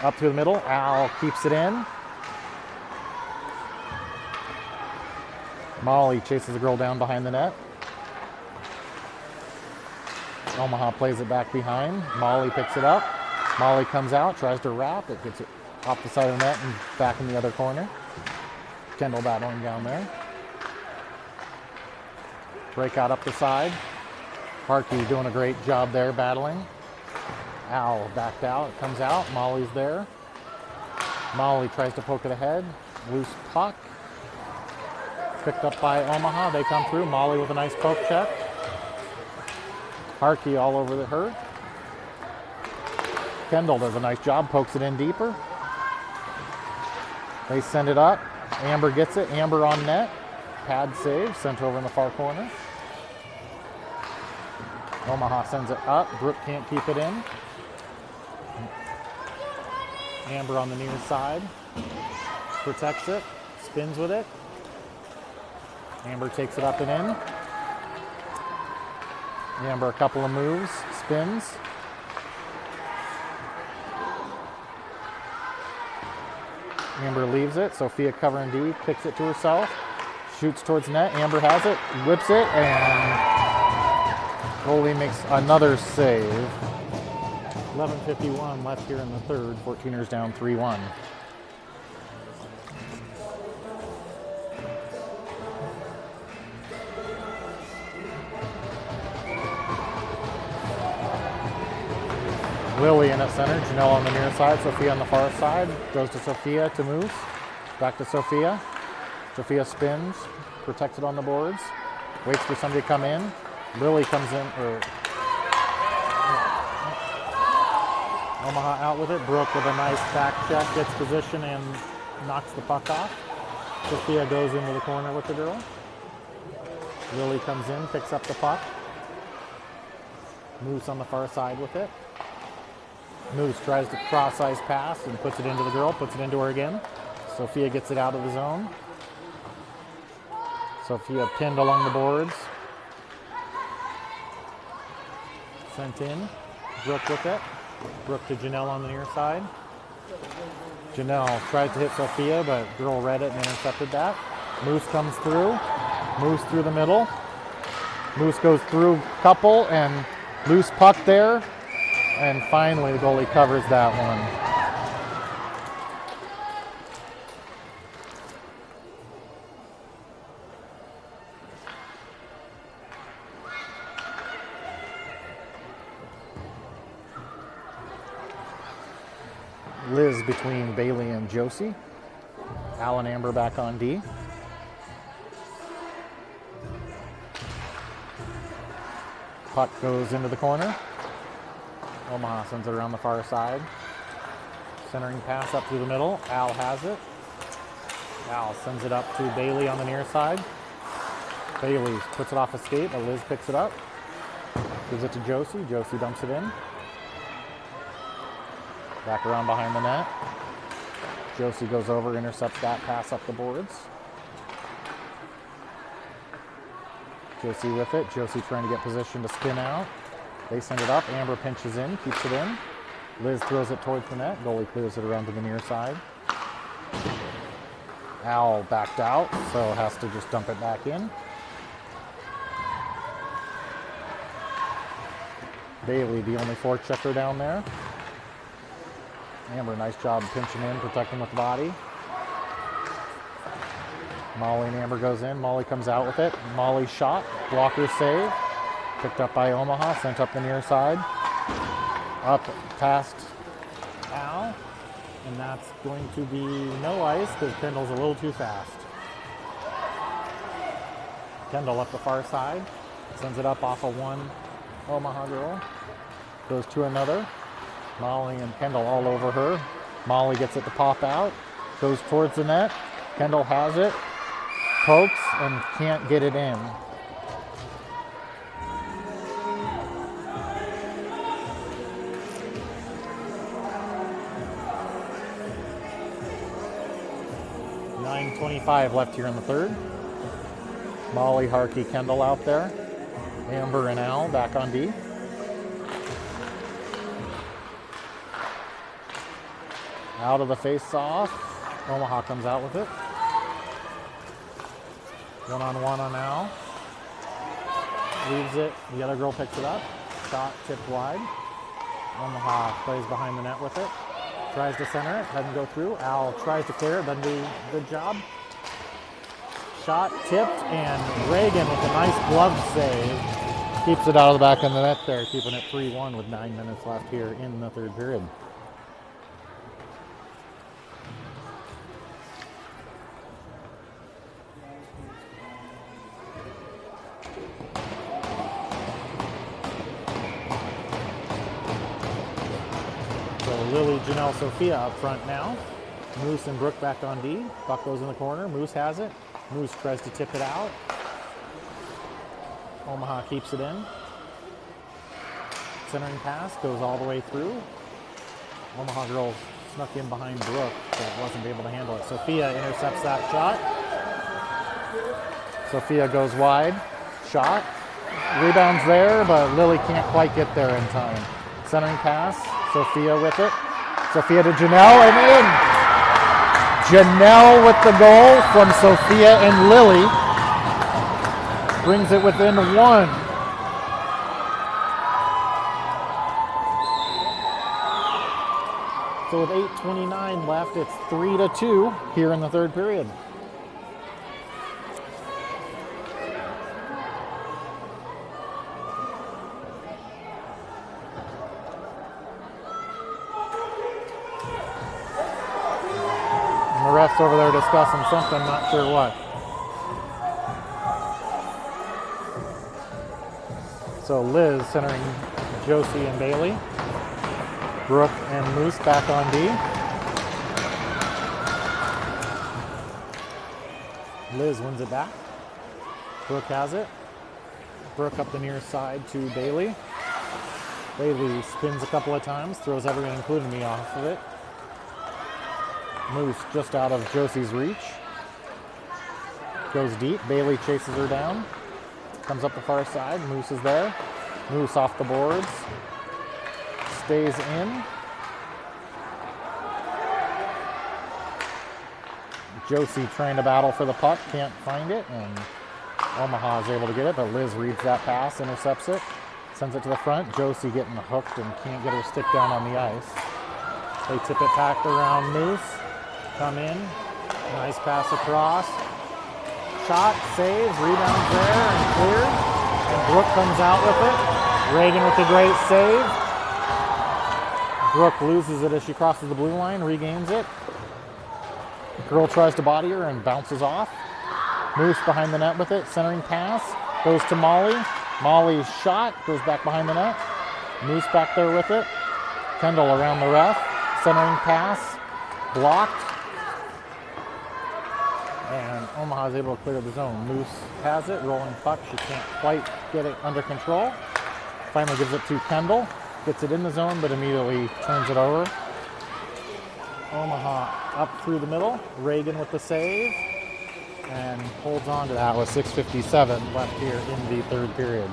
Up through the middle, Al keeps it in. Molly chases the girl down behind the net. Omaha plays it back behind. Molly picks it up. Molly comes out, tries to wrap. It gets it off the side of the net and back in the other corner. Kendall battling down there. Breakout up the side. Harkey doing a great job there battling. Al backed out, comes out. Molly's there. Molly tries to poke it ahead. Loose puck. Picked up by Omaha. They come through. Molly with a nice poke check. Harkey all over her. Kendall does a nice job, pokes it in deeper. They send it up. Amber gets it. Amber on net. Pad save, sent over in the far corner. Omaha sends it up. Brooke can't keep it in. Amber on the near side. Protects it. Spins with it. Amber takes it up and in. Amber a couple of moves. Spins. Amber leaves it. Sophia covering D. Kicks it to herself. Shoots towards net. Amber has it. Whips it. And goalie makes another save. 11:51 left here in the third. 14ers down 3-1. Lily in at center. Janelle on the near side. Sophia on the far side. Goes to Sophia to Moose. Back to Sophia. Sophia spins. Protects it on the boards. Waits for somebody to come in. Lily comes in. Omaha out with it. Brooke with a nice back check. Gets position and knocks the puck off. Sophia goes into the corner with the girl. Lily comes in. Picks up the puck. Moose on the far side with it. Moose tries to cross-ice pass and puts it into the girl, puts it into her again. Sophia gets it out of the zone. Sophia pinned along the boards. Sent in. Brooke with it. Brooke to Janelle on the near side. Janelle tries to hit Sophia, but girl read it and intercepted that. Moose comes through. Moose through the middle. Moose goes through couple and loose puck there. And finally, the goalie covers that one. Liz between Bailey and Josie. Al and Amber back on D. Puck goes into the corner. Omaha sends it around the far side. Centering pass up through the middle. Al has it. Al sends it up to Bailey on the near side. Bailey puts it off a skate, but Liz picks it up. Gives it to Josie. Josie dumps it in. Back around behind the net. Josie goes over, intercepts that pass up the boards. Josie with it. Josie trying to get position to spin out. They send it up. Amber pinches in, keeps it in. Liz throws it towards the net. Goalie clears it around to the near side. Al backed out, so has to just dump it back in. Bailey, the only forechecker down there. Amber, nice job pinching in, protecting with the body. Molly and Amber goes in. Molly comes out with it. Molly shot. Blocker save. Picked up by Omaha. Sent up the near side. Up past Al. And that's going to be no ice because Kendall's a little too fast. Kendall up the far side. Sends it up off of one Omaha girl. Goes to another. Molly and Kendall all over her. Molly gets it to pop out. Goes towards the net. Kendall has it. Pokes and can't get it in. .25 left here in the third. Molly, Harkey, Kendall out there. Amber and Al back on D. Out of the face-off. Omaha comes out with it. One-on-one on Al. Leaves it. The other girl picks it up. Shot tipped wide. Omaha plays behind the net with it. Tries to center it. Doesn't go through. Al tries to clear it. Doesn't do a good job. shot tipped, and Reagan with a nice glove save keeps it out of the back of the net there, keeping it 3-1 with 9 minutes left here in the third period. So Lily, Janelle, Sophia up front now. Moose and Brooke back on D. Puck goes in the corner. Moose has it. Moose tries to tip it out. Omaha keeps it in. Centering pass goes all the way through. Omaha girls snuck in behind Brooke, but wasn't able to handle it. Sophia intercepts that shot. Sophia goes wide. Shot. Rebounds there, but Lily can't quite get there in time. Centering pass. Sophia with it. Sophia to Janelle and in. Janelle with the goal from Sophia and Lily. Brings it within 1. So with 8:29 left, it's 3-2 here in the third period. And the refs over there discussing something, not sure what. So Liz centering Josie and Bailey. Brooke and Moose back on D. Liz wins it back. Brooke has it. Brooke up the near side to Bailey. Bailey spins a couple of times, throws everyone, including me, off of it. Moose just out of Josie's reach. Goes deep. Bailey chases her down. Comes up the far side. Moose is there. Moose off the boards. Stays in. Josie trying to battle for the puck, can't find it, and Omaha is able to get it, but Liz reads that pass, intercepts it, sends it to the front. Josie getting hooked and can't get her stick down on the ice. They tip it back around Moose. Come in. Nice pass across. Shot, saves, rebounds there, and cleared. And Brooke comes out with it. Reagan with a great save. Brooke loses it as she crosses the blue line, regains it. Girl tries to body her and bounces off. Moose behind the net with it, centering pass. Goes to Molly. Molly's shot goes back behind the net. Moose back there with it. Kendall around the ref. Centering pass. Blocked. And Omaha is able to clear the zone. Moose has it, rolling puck. She can't quite get it under control. Finally gives it to Kendall. Gets it in the zone, but immediately turns it over. Omaha up through the middle. Reagan with the save. And holds on to that with 6:57 left here in the third period.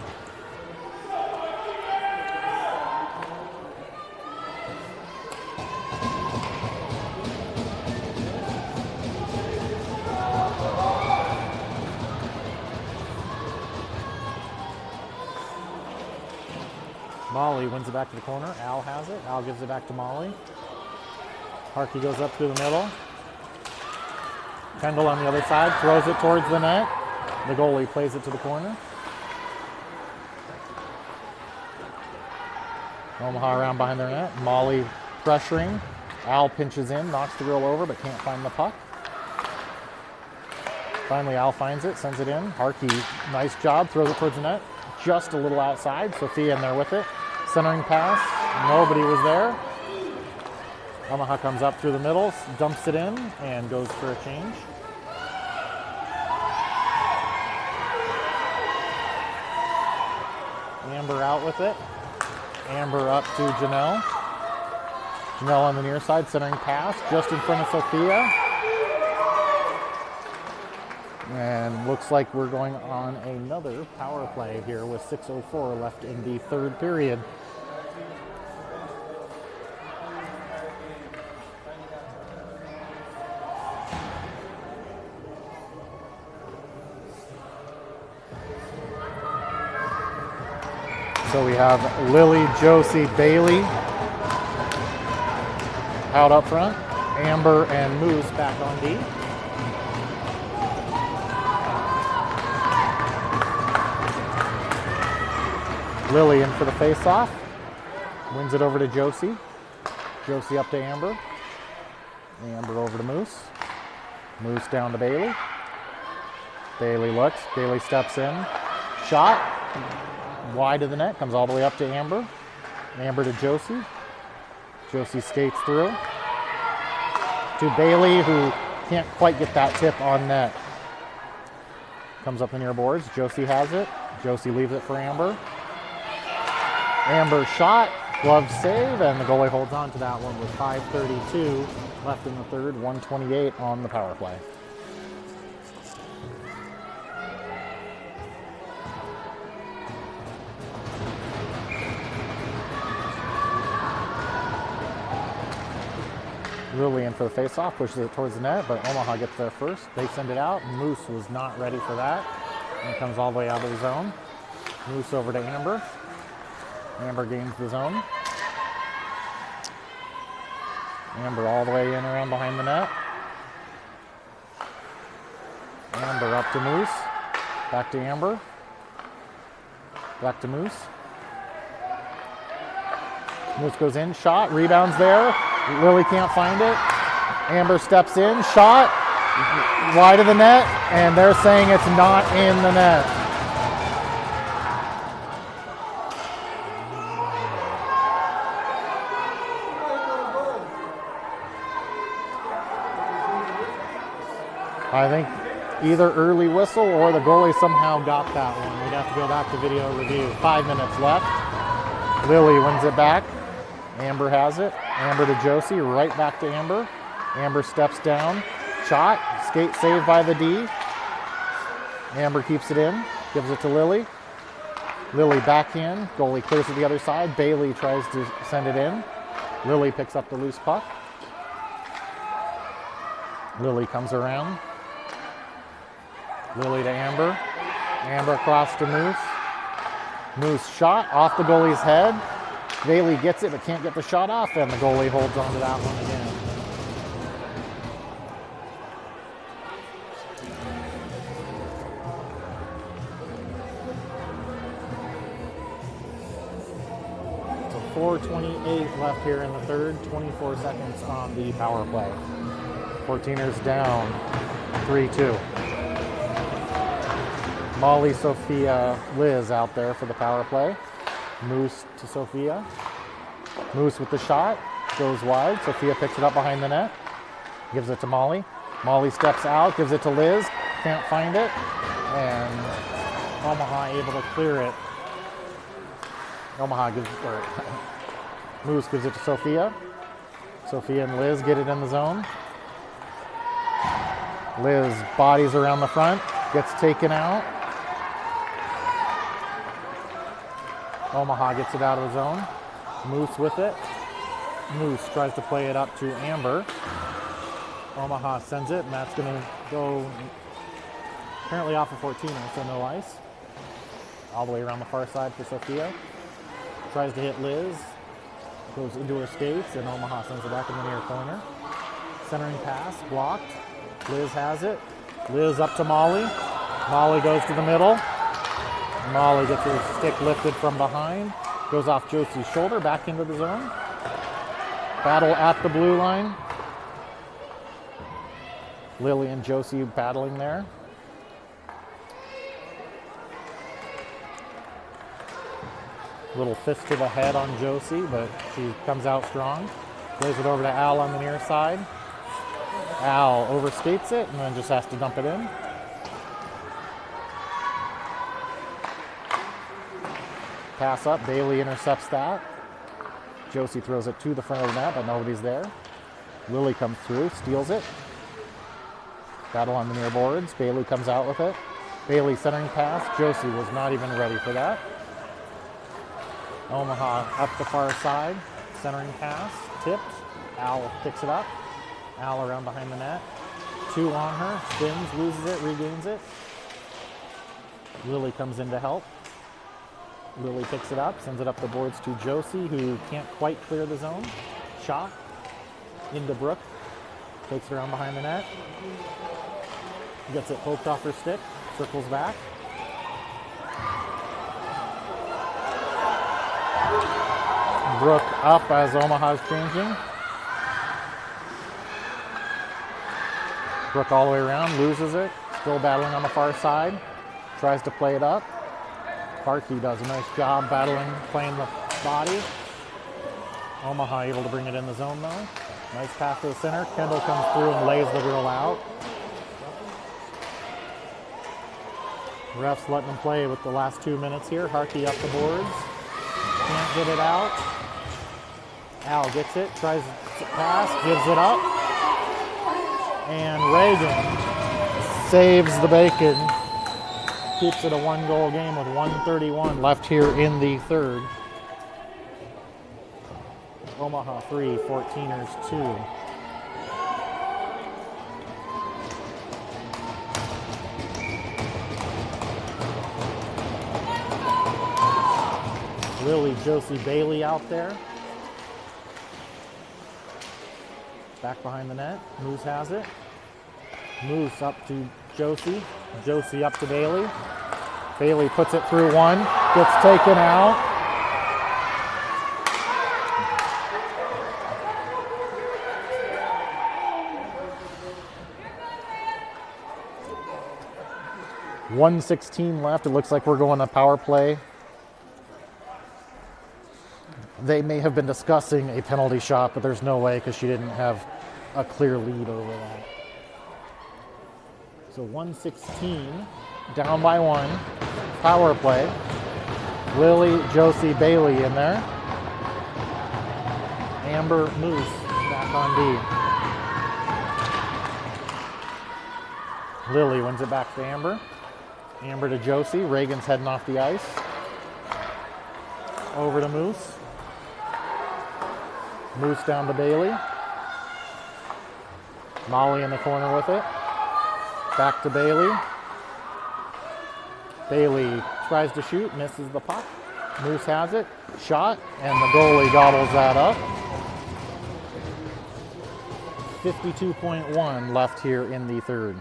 Molly wins it back to the corner. Al has it. Al gives it back to Molly. Harkey goes up through the middle. Kendall on the other side throws it towards the net. The goalie plays it to the corner. Omaha around behind their net. Molly pressuring. Al pinches in, knocks the girl over, but can't find the puck. Finally, Al finds it, sends it in. Harkey, nice job, throws it towards the net. Just a little outside. Sophia in there with it. Centering pass. Nobody was there. Omaha comes up through the middle, dumps it in, and goes for a change. Amber out with it. Amber up to Janelle. Janelle on the near side, centering pass, just in front of Sophia. And looks like we're going on another power play here with 6:04 left in the third period. So we have Lily, Josie, Bailey out up front. Amber and Moose back on D. Lily in for the face-off. Wins it over to Josie. Josie up to Amber. Amber over to Moose. Moose down to Bailey. Bailey looks. Bailey steps in. Shot. Wide of the net. Comes all the way up to Amber. Amber to Josie. Josie skates through. To Bailey, who can't quite get that tip on net. Comes up the near boards. Josie has it. Josie leaves it for Amber. Amber shot. Glove save, and the goalie holds on to that one with 5:32 left in the third, 1:28 on the power play. Lily in for the face-off, pushes it towards the net, but Omaha gets there first. They send it out. Moose was not ready for that, and comes all the way out of the zone. Moose over to Amber. Amber gains the zone. Amber all the way in around behind the net. Amber up to Moose. Back to Amber. Back to Moose. Moose goes in, shot, rebounds there. Lily can't find it. Amber steps in, shot, wide of the net, and they're saying it's not in the net. I think either early whistle or the goalie somehow got that one. We'd have to go back to video review. 5 minutes left. Lily wins it back. Amber has it. Amber to Josie, right back to Amber. Amber steps down. Shot. Skate saved by the D. Amber keeps it in. Gives it to Lily. Lily backhand. Goalie clears to the other side. Bailey tries to send it in. Lily picks up the loose puck. Lily comes around. Lily to Amber. Amber across to Moose. Moose shot off the goalie's head. Bailey gets it but can't get the shot off, and the goalie holds on to that one again. So 4:28 left here in the third, 24 seconds on the power play. 14ers down 3-2. Molly, Sophia, Liz out there for the power play. Moose to Sophia. Moose with the shot. Goes wide. Sophia picks it up behind the net. Gives it to Molly. Molly steps out. Gives it to Liz. Can't find it. And Omaha able to clear it. Moose gives it to Sophia. Sophia and Liz get it in the zone. Liz bodies around the front. Gets taken out. Omaha gets it out of the zone. Moose with it. Moose tries to play it up to Amber. Omaha sends it, and that's going to go apparently off of 14, so no ice. All the way around the far side for Sophia. Tries to hit Liz. Goes into her skates, and Omaha sends it back in the near corner. Centering pass, blocked. Liz has it. Liz up to Molly. Molly goes to the middle. Molly gets her stick lifted from behind. Goes off Josie's shoulder, back into the zone. Battle at the blue line. Lily and Josie battling there. Little fist to the head on Josie, but she comes out strong. Plays it over to Al on the near side. Al overskates it and then just has to dump it in. Pass up, Bailey intercepts that. Josie throws it to the front of the net, but nobody's there. Lily comes through, steals it. Battle on the near boards. Bailey comes out with it. Bailey centering pass. Josie was not even ready for that. Omaha up the far side. Centering pass. Tipped. Al picks it up. Al around behind the net. 2 on her. Spins, loses it, regains it. Lily comes in to help. Lily picks it up, sends it up the boards to Josie, who can't quite clear the zone. Shot into Brooke. Takes it around behind the net. Gets it poked off her stick. Circles back. Brooke up as Omaha's changing. Brooke all the way around, loses it. Still battling on the far side. Tries to play it up. Harkey does a nice job battling, playing the body. Omaha able to bring it in the zone though. Nice pass to the center. Kendall comes through and lays the girl out. Refs letting them play with the last 2 minutes here. Harkey up the boards. Can't get it out. Al gets it, tries to pass, gives it up. And Reagan saves the bacon. Keeps it a 1-goal game with 1:31 left here in the third. Omaha 3, 14ers 2. Lily Josie Bailey out there. Back behind the net. Moose has it. Moose up to Josie. Josie up to Bailey. Bailey puts it through one. Gets taken out. .116 left. It looks like we're going to power play. They may have been discussing a penalty shot, but there's no way because she didn't have a clear lead over that. So 116, down by 1. Power play. Lily, Josie, Bailey in there. Amber, Moose back on D. Lily wins it back to Amber. Amber to Josie. Reagan's heading off the ice. Over to Moose. Moose down to Bailey. Molly in the corner with it. Back to Bailey. Bailey tries to shoot, misses the puck. Moose has it, shot, and the goalie gobbles that up. 52.1 left here in the third.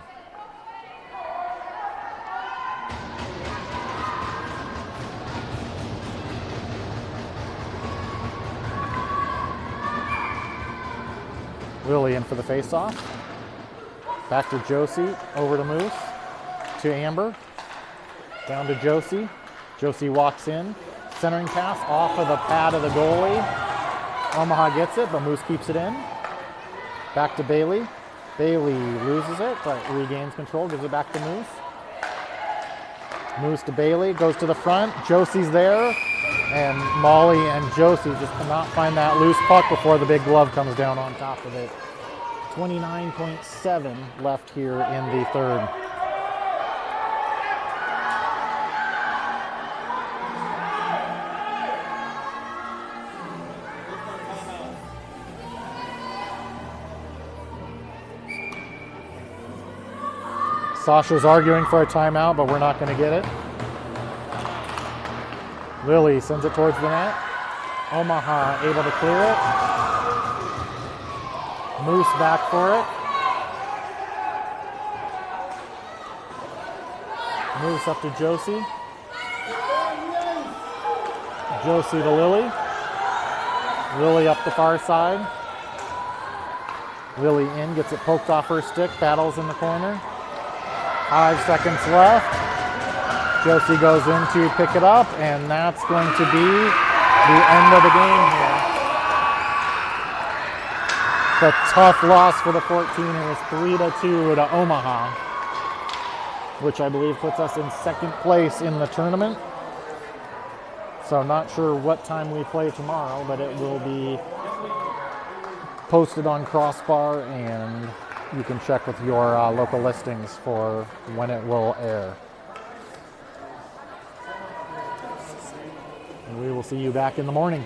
Lily in for the face-off. Back to Josie, over to Moose, to Amber, down to Josie. Josie walks in, centering pass off of the pad of the goalie. Omaha gets it, but Moose keeps it in. Back to Bailey. Bailey loses it, but regains control, gives it back to Moose. Moose to Bailey, goes to the front. Josie's there, and Molly and Josie just cannot find that loose puck before the big glove comes down on top of it. 29.7 left here in the third. Sasha's arguing for a timeout, but we're not going to get it. Lily sends it towards the net. Omaha able to clear it. Moose back for it. Moose up to Josie. Josie to Lily. Lily up the far side. Lily in, gets it poked off her stick, battles in the corner. 5 seconds left. Josie goes in to pick it up, and that's going to be the end of the game here. It's a tough loss for the 14ers, 3-2 to Omaha, which I believe puts us in second place in the tournament. So not sure what time we play tomorrow, but it will be posted on Crossbar, and you can check with your local listings for when it will air. And we will see you back in the morning.